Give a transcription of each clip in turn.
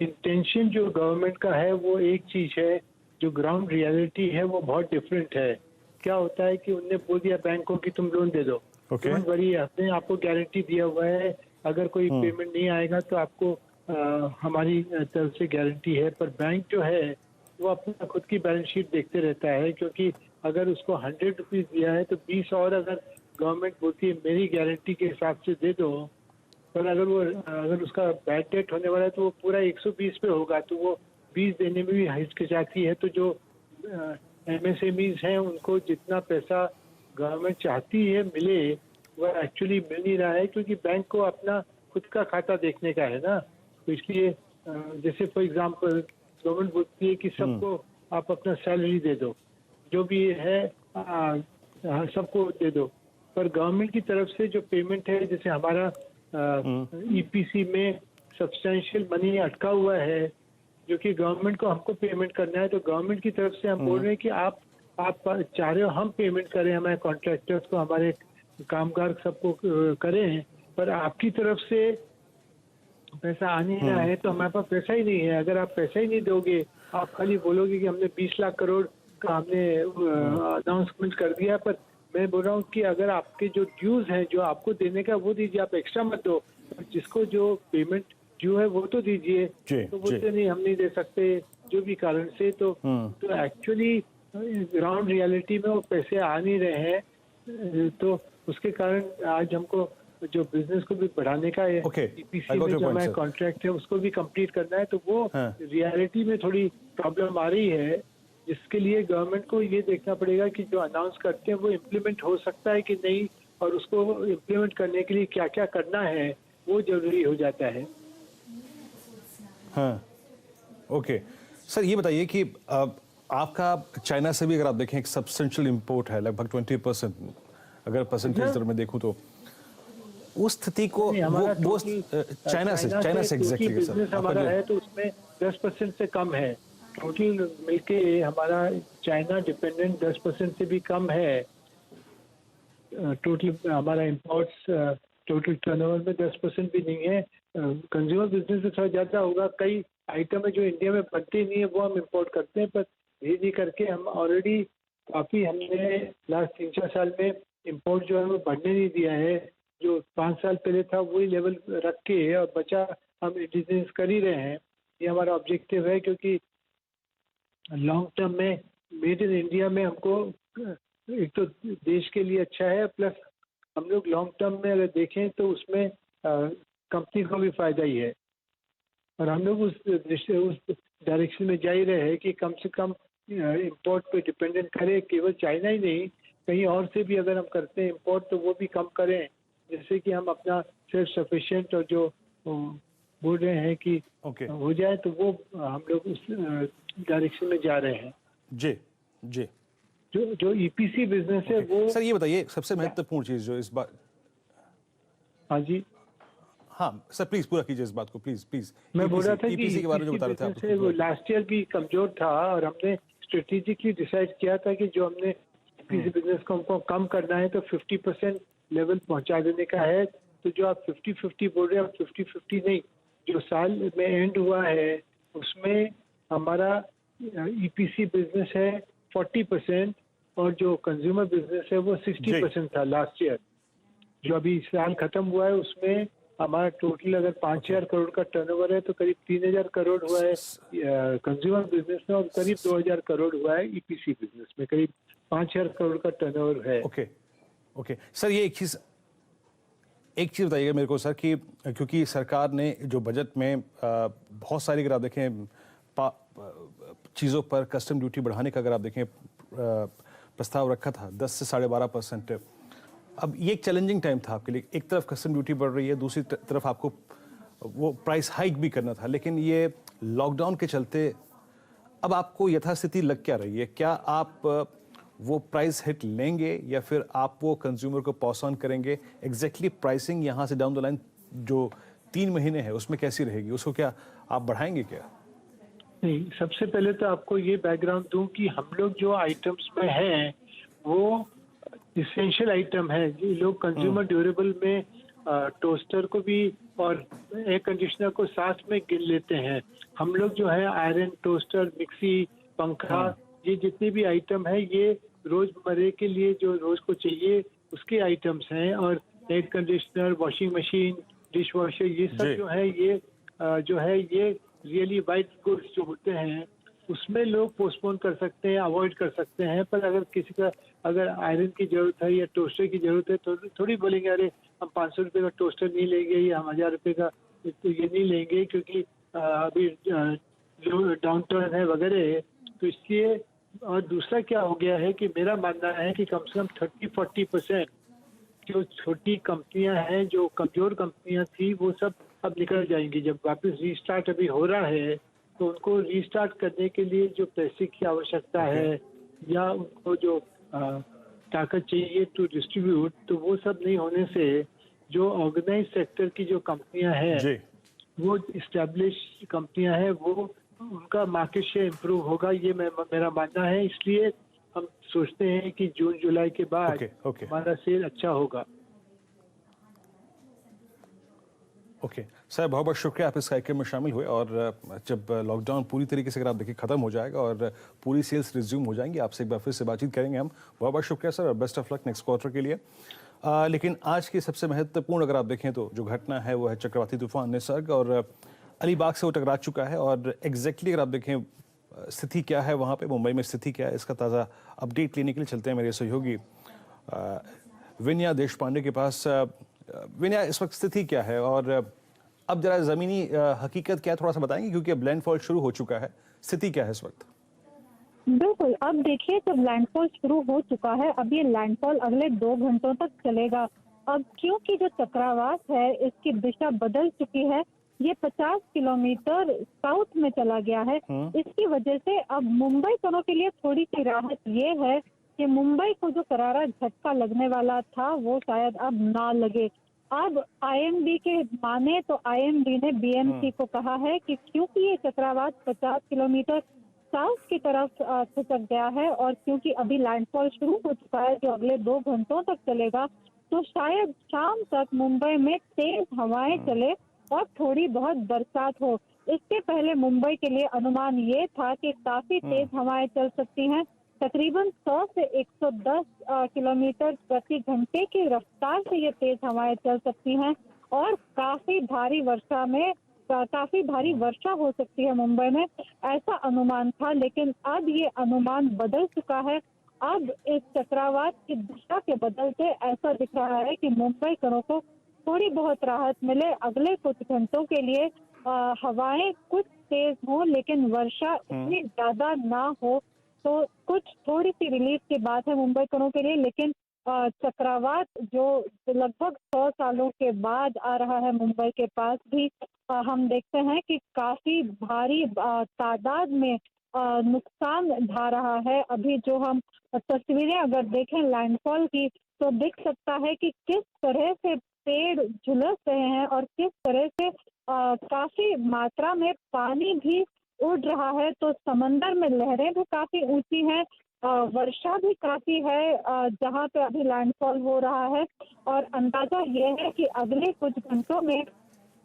Intention जो government का है वो एक चीज है, जो ग्राउंड रियलिटी है वो बहुत डिफरेंट है। क्या होता है कि उनने बोल दिया बैंक को कि तुम लोन दे दो, डोंट वरी, हमने आपको गारंटी दिया हुआ है, अगर कोई पेमेंट नहीं आएगा तो आपको हमारी तरफ से गारंटी है। पर बैंक जो है वो अपना खुद की बैलेंस शीट देखते रहता है, क्योंकि अगर उसको 100 रुपीज दिया है तो 20 और अगर गवर्नमेंट बोलती है मेरी गारंटी के हिसाब से दे दो, पर अगर उसका बैड डेट होने वाला है तो वो पूरा 120 पे होगा, तो वो 20 देने में भी हिचकिचाती है। तो जो MSMEs हैं उनको जितना पैसा गवर्नमेंट चाहती है मिले वो एक्चुअली मिल नहीं रहा है, क्योंकि बैंक को अपना खुद का खाता देखने का है ना। तो इसलिए जैसे फॉर एग्जांपल गवर्नमेंट बोलती है कि सबको आप अपना सैलरी दे दो, जो भी है सबको दे दो, पर गवर्नमेंट की तरफ से जो पेमेंट है, जैसे हमारा EPC में सब्सटेंशियल मनी अटका हुआ है जो कि गवर्नमेंट को हमको पेमेंट करना है, तो गवर्नमेंट की तरफ से हम बोल रहे हैं कि आप चाह रहे हो हम पेमेंट करें, हमारे कॉन्ट्रैक्टर्स को, हमारे कामगार सबको करें, पर आपकी तरफ से पैसा आ नहीं रहा है, तो हमारे पास पैसा ही नहीं है। अगर आप पैसा ही नहीं दोगे, आप खाली बोलोगे कि हमने 20 लाख करोड़ का हमने अनाउंसमेंट कर दिया, पर मैं बोल रहा हूँ कि अगर आपके जो ड्यूज हैं जो आपको देने का वो दीजिए, आप एक्स्ट्रा मत दो, जिसको जो पेमेंट ड्यू है वो तो दीजिए। तो बोलते नहीं हम नहीं दे सकते जो भी कारण से, तो एक्चुअली ग्राउंड रियलिटी में वो पैसे आ नहीं रहे हैं, तो उसके कारण आज हमको जो बिजनेस को भी बढ़ाने का है, EPC में जो हमारा कॉन्ट्रैक्ट है उसको भी कंप्लीट करना है, तो वो रियलिटी में थोड़ी प्रॉब्लम आ रही है, जिसके लिए गवर्नमेंट को ये देखना पड़ेगा कि जो अनाउंस करते हैं वो इम्प्लीमेंट हो सकता है कि नहीं, और उसको इम्प्लीमेंट करने के लिए क्या क्या करना है वो जरूरी हो जाता है। हाँ, ओके सर, ये बताइए कि आपका चाइना से भी अगर आप देखें एक सब्सटेंशियल इंपोर्ट है, लगभग 20%, अगर परसेंटेज में देखूं तो उस स्थिति को वो चाइना से एग्जैक्टली बिजनेस हमारा है तो उसमें 10% से कम है, टोटल मिलके हमारा चाइना डिपेंडेंट 10% से भी कम है। टोटल हमारा इंपोर्ट्स टोटल टर्नओवर में 10% भी नहीं है। कंज्यूमर बिजनेस में थोड़ा ज़्यादा होगा, कई आइटम है जो इंडिया में बनते नहीं है वो हम इंपोर्ट करते हैं, पर धीरे धीरे करके हम ऑलरेडी काफ़ी हमने लास्ट 3-4 साल में इंपोर्ट जो है वो बढ़ने नहीं दिया है, जो 5 साल पहले था वही लेवल रख के, और बचा हम इंडिजिनियस कर ही रहे हैं। ये हमारा ऑब्जेक्टिव है, क्योंकि लॉन्ग टर्म में मेड इन इंडिया में हमको एक तो देश के लिए अच्छा है, प्लस हम लोग लॉन्ग टर्म में अगर देखें तो उसमें कंपनी को भी फायदा ही है, और हम लोग उस डायरेक्शन में जा ही रहे हैं कि कम से कम इंपोर्ट पे डिपेंडेंट करें, केवल चाइना ही नहीं, कहीं और से भी अगर हम करते हैं इंपोर्ट तो वो भी कम करें, जिससे कि हम अपना सेल्फ सफिशिएंट और जो बोल रहे हैं कि हो जाए, तो वो हम लोग उस डायरेक्शन में जा रहे हैं। जी जी, जो EPC बिजनेस है वो। सर ये बताइए सबसे महत्वपूर्ण चीज जो इस बात। हाँ जी, हाँ सर प्लीज पूरा कीजिए इस बात को, प्लीज प्लीज। मैं बोल रहा था कि EPC के बारे में जो बता रहे थे वो लास्ट ईयर भी कमजोर था, और हमने स्ट्रेटेजिकली डिसाइड किया था कि जो हमने EPC बिजनेस को हमको कम करना है तो 50% लेवल पहुंचा देने का है। तो जो आप 50-50 बोल रहे हैं, आप 50-50 नहीं, जो साल में एंड हुआ है उसमें हमारा EPC बिजनेस है 40%, और जो कंज्यूमर बिजनेस है वो 60% था लास्ट ईयर। जो अभी साल खत्म हुआ है उसमें हमारा टोटल अगर 5,000 करोड़ का टर्नओवर है तो करीब 3,000 करोड़ हुआ है कंज्यूमर बिजनेस में, और करीब 2,000 करोड़ हुआ है EPC बिजनेस में, करीब 5,000 करोड़ का टर्नओवर है। ओके सर, ये एक चीज़ बताइएगा मेरे को सर कि क्योंकि सरकार ने जो बजट में बहुत सारी, अगर आप देखें चीज़ों पर कस्टम ड्यूटी बढ़ाने का अगर आप देखें प्रस्ताव रखा था 10 से 12.5%। अब ये एक चैलेंजिंग टाइम था आपके लिए, एक तरफ कस्टम ड्यूटी बढ़ रही है, दूसरी तरफ आपको वो प्राइस हाइक भी करना था, लेकिन ये लॉकडाउन के चलते अब आपको यथास्थिति लग क्या रही है? क्या आप वो प्राइस हिट लेंगे या फिर आप वो कंज्यूमर को पास ऑन करेंगे? एग्जैक्टली प्राइसिंग यहाँ से डाउन द लाइन जो 3 महीने है उसमें कैसी रहेगी? उसको क्या आप बढ़ाएंगे क्या? नहीं, सबसे पहले तो आपको ये बैकग्राउंड दूं कि हम लोग जो आइटम्स में हैं वो इसेंशियल आइटम है। जो लोग कंज्यूमर ड्यूरेबल में टोस्टर को भी और एयर कंडीशनर को साथ में गिन लेते हैं। हम लोग जो है आयरन, टोस्टर, मिक्सी, पंखा, ये जितने भी आइटम है ये रोजमर्रे के लिए जो रोज को चाहिए उसके आइटम्स हैं। और air conditioner, washing machine, dish washer, ये सब जो है ये रियली वाइट गुड्स जो होते हैं उसमें लोग पोस्टपोन कर सकते हैं, अवॉइड कर सकते हैं। पर अगर किसी का अगर आयरन की जरूरत है या टोस्टर की जरूरत है तो थोड़ी बोलेंगे अरे हम 500 रुपये का टोस्टर नहीं लेंगे या हम 1000 रुपये का ये नहीं लेंगे क्योंकि अभी जो डाउन टर्न है वगैरह। तो इसलिए और दूसरा क्या हो गया है कि मेरा मानना है कि कम से कम 30-40% जो छोटी कंपनियां हैं, जो कमजोर कंपनियां थी, वो सब अब निकल जाएंगी। जब वापस रीस्टार्ट अभी हो रहा है तो उनको रीस्टार्ट करने के लिए जो पैसे की आवश्यकता है या उनको जो ताकत चाहिए टू डिस्ट्रीब्यूट, तो वो सब नहीं होने से जो ऑर्गेनाइज सेक्टर की जो कंपनियां हैं, वो इस्टेब्लिश कंपनियां हैं, वो उनका मार्केट शेयर इम्प्रूव होगा, ये मेरा मानना है। इसलिए हम सोचते हैं कि जून जुलाई के बाद हमारा सेल अच्छा होगा। ओके सर, बहुत बहुत शुक्रिया आप इस कार्यक्रम में शामिल हुए। और जब लॉकडाउन पूरी तरीके से अगर आप देखिए ख़त्म हो जाएगा और पूरी सेल्स रिज्यूम हो जाएंगी, आपसे एक बार फिर से बातचीत करेंगे हम। बहुत बहुत शुक्रिया सर और best of luck next quarter के लिए। लेकिन आज की सबसे महत्वपूर्ण अगर आप देखें तो जो घटना है वो है चक्रवाती तूफान निसर्ग, और अलीबाग से वो टकरा चुका है। और एग्जैक्टली अगर आप देखें स्थिति क्या है वहाँ पे, मुंबई में स्थिति क्या है, इसका ताज़ा अपडेट लेने के लिए चलते हैं मेरे सहयोगी विनया देशपांडे के पास। विनया, इस वक्त स्थिति क्या है और अब जरा ज़मीनी हकीकत क्या है थोड़ा सा बताएंगे, क्योंकि अब लैंडफॉल शुरू हो चुका है, स्थिति क्या है इस वक्त? बिल्कुल, अब देखिए जब लैंडफॉल शुरू हो चुका है, अब ये लैंडफॉल अगले 2 घंटों तक चलेगा। अब क्योंकि जो चक्रवात है इसकी दिशा बदल चुकी है, ये 50 किलोमीटर साउथ में चला गया है। इसकी वजह से अब मुंबई वालों के लिए थोड़ी सी राहत ये है कि मुंबई को जो करारा झटका लगने वाला था वो शायद अब ना लगे। अब आईएमडी के माने तो आईएमडी ने बीएमसी को कहा है कि क्योंकि ये चक्रवात 50 किलोमीटर साउथ की तरफ खिसक गया है और क्योंकि अभी लैंडफॉल शुरू हो चुका है जो अगले 2 घंटों तक चलेगा, तो शायद शाम तक मुंबई में तेज हवाएं चले और थोड़ी बहुत बरसात हो। इसके पहले मुंबई के लिए अनुमान ये था कि काफी तेज हवाएं चल सकती हैं, तकरीबन 100 से 110 किलोमीटर प्रति घंटे की रफ्तार से ये तेज हवाएं चल सकती हैं और काफी भारी वर्षा हो सकती है मुंबई में, ऐसा अनुमान था। लेकिन अब ये अनुमान बदल चुका है। अब इस चक्रवात की दिशा के बदलते ऐसा दिख रहा है कि मुंबई वालों को थोड़ी बहुत राहत मिले। अगले कुछ घंटों के लिए हवाएं कुछ तेज हो लेकिन वर्षा इतनी ज्यादा ना हो, तो कुछ थोड़ी सी रिलीफ की बात है मुंबई वालों के लिए। लेकिन चक्रवात जो लगभग 100 सालों के बाद आ रहा है मुंबई के पास भी, हम देखते हैं कि काफी भारी तादाद में नुकसान ढा रहा है। अभी जो हम तस्वीरें अगर देखें लैंडफॉल की तो दिख सकता है कि किस तरह से पेड़ झुलस रहे हैं और किस तरह से काफी मात्रा में पानी भी उड़ रहा है। तो समंदर में लहरें भी काफी ऊंची हैं, वर्षा भी काफी है जहां पे अभी लैंडफॉल हो रहा है। और अंदाजा ये है कि अगले कुछ घंटों में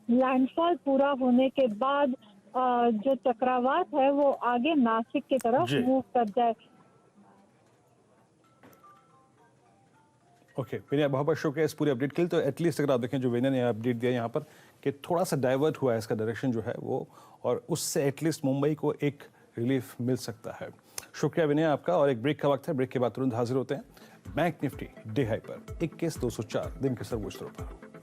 लैंडफॉल पूरा होने के बाद जो चक्रवात है वो आगे नासिक की तरफ मूव कर जाए। ओके विनय, बहुत बहुत शुक्रिया इस पूरी अपडेट के लिए। तो एटलीस्ट अगर आप देखें जो विनय ने अपडेट दिया यहाँ पर कि थोड़ा सा डाइवर्ट हुआ है इसका डायरेक्शन जो है वो, और उससे एटलीस्ट मुंबई को एक रिलीफ मिल सकता है। शुक्रिया विनय आपका। और एक ब्रेक का वक्त है, ब्रेक के बाद तुरंत हाजिर होते हैं बैंक निफ्टी डे हाई पर 21,204 दिन के सर्वोच्च स्तर पर।